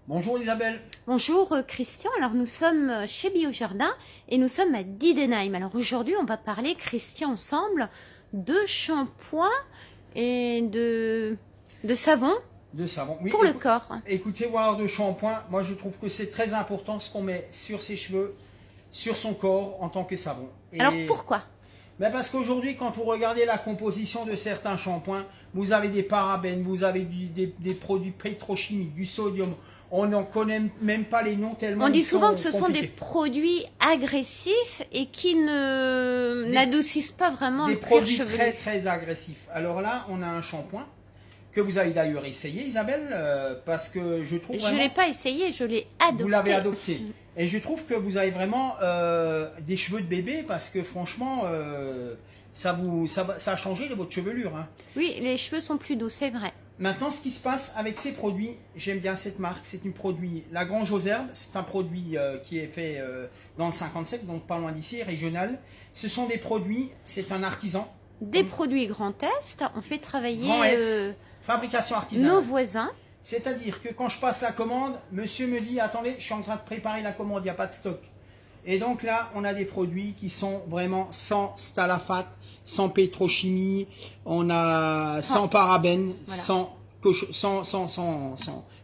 Bonjour Isabelle. Bonjour Christian, alors nous sommes chez Biojardin et nous sommes à Didenheim. Alors aujourd'hui on va parler, Christian, ensemble de shampoing et de savon Oui, pour le corps. Écoutez, voir de shampoing, moi je trouve que c'est très important ce qu'on met sur ses cheveux, sur son corps en tant que savon. Alors pourquoi? Parce qu'aujourd'hui, quand vous regardez la composition de certains shampoings, vous avez des parabènes, vous avez des produits pétrochimiques, du sodium. On n'en connaît même pas les noms tellement on dit ils souvent que ce sont compliqués. des produits agressifs et qui n'adoucissent pas vraiment des le cuir produits chevelu. très très agressifs. Alors là, on a un shampoing que vous avez d'ailleurs essayé, Isabelle, parce que je trouve vraiment... Je ne l'ai pas essayé, je l'ai adopté. Vous l'avez adopté. Et je trouve que vous avez vraiment des cheveux de bébé, parce que franchement, ça a changé de votre chevelure. Hein. Oui, les cheveux sont plus doux, c'est vrai. Maintenant, ce qui se passe avec ces produits, j'aime bien cette marque, c'est un produit, La Grange aux Herbes, c'est un produit qui est fait dans le 57, donc pas loin d'ici, régional. Ce sont des produits, c'est un artisan. Des produits Grand Est, on fait travailler Grand Est, fabrication artisanale. nos voisins. C'est-à-dire que quand je passe la commande, monsieur me dit, attendez, je suis en train de préparer la commande, il n'y a pas de stock. Et donc là, on a des produits qui sont vraiment sans stalafate, sans pétrochimie, on a sans parabènes, voilà.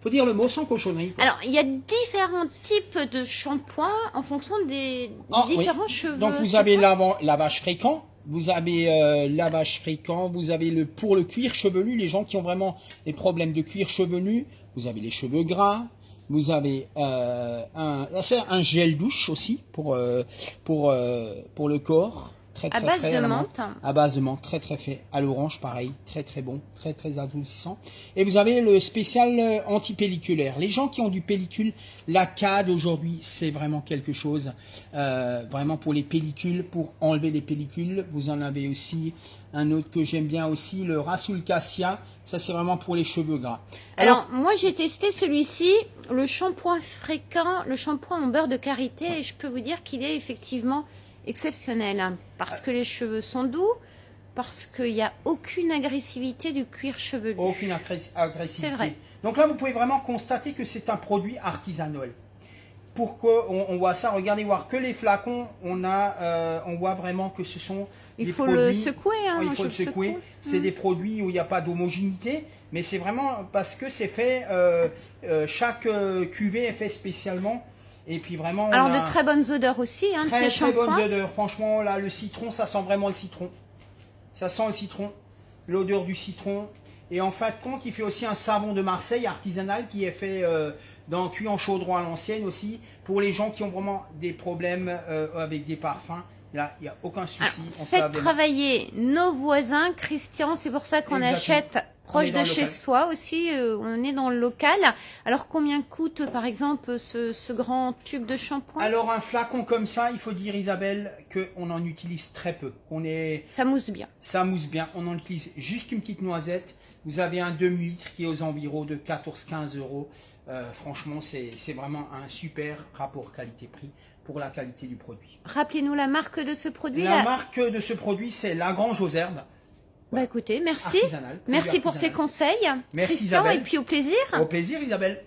faut dire le mot, sans cochonnerie. Quoi. Alors, il y a différents types de shampoings en fonction des différents cheveux. Donc vous avez lavage fréquent, vous avez lavage fréquent, vous avez pour le cuir chevelu, les gens qui ont vraiment des problèmes de cuir chevelu, vous avez les cheveux gras. Vous avez un gel douche aussi pour le corps. Très, très à base frais, de à la menthe. À base de menthe, très très fait. À l'orange, pareil, très très bon, très très adoucissant. Et vous avez le spécial anti-pelliculaire. Les gens qui ont du pellicule, la CAD aujourd'hui, c'est vraiment quelque chose. Vraiment pour les pellicules, pour enlever les pellicules. Vous en avez aussi un autre que j'aime bien aussi, le Rasoul Cassia. Ça, c'est vraiment pour les cheveux gras. Alors moi, j'ai testé celui-ci, le shampoing fréquent, le shampoing en beurre de karité, et je peux vous dire qu'il est effectivement exceptionnel. Parce que les cheveux sont doux, parce qu'il n'y a aucune agressivité du cuir chevelu. Aucune agressivité. C'est vrai. Donc là, vous pouvez vraiment constater que c'est un produit artisanal. Pourquoi on voit ça? Regardez, voir que les flacons, on voit vraiment que ce sont il des faut produits... le secouer. Hein, il faut le secouer. C'est des produits où il n'y a pas d'homogénéité, mais c'est vraiment parce que c'est fait, chaque cuvée est fait spécialement. Et puis vraiment, alors de très bonnes odeurs aussi, hein, très, de ces très bonnes shampoings. odeurs. Franchement, là, le citron, ça sent vraiment le citron. Ça sent le citron, l'odeur du citron. Et en fin de compte, il fait aussi un savon de Marseille artisanal qui est fait cuit en chaudron à l'ancienne aussi. Pour les gens qui ont vraiment des problèmes avec des parfums, là, il n'y a aucun souci. Faites travailler nos voisins, Christian, c'est pour ça qu'on achète proche de chez soi aussi, on est dans le local. Alors combien coûte par exemple ce grand tube de shampoing? Alors un flacon comme ça, il faut dire Isabelle qu'on en utilise très peu. Ça mousse bien. Ça mousse bien, on en utilise juste une petite noisette. Vous avez un demi-litre qui est aux environs de 14-15 euros. Franchement, c'est vraiment un super rapport qualité-prix pour la qualité du produit. Rappelez-nous la marque de ce produit. La marque de ce produit, c'est La Grange aux Herbes. Bah écoutez, merci. Merci pour ces conseils. Merci Christian, Isabelle. et puis au plaisir. Au plaisir Isabelle.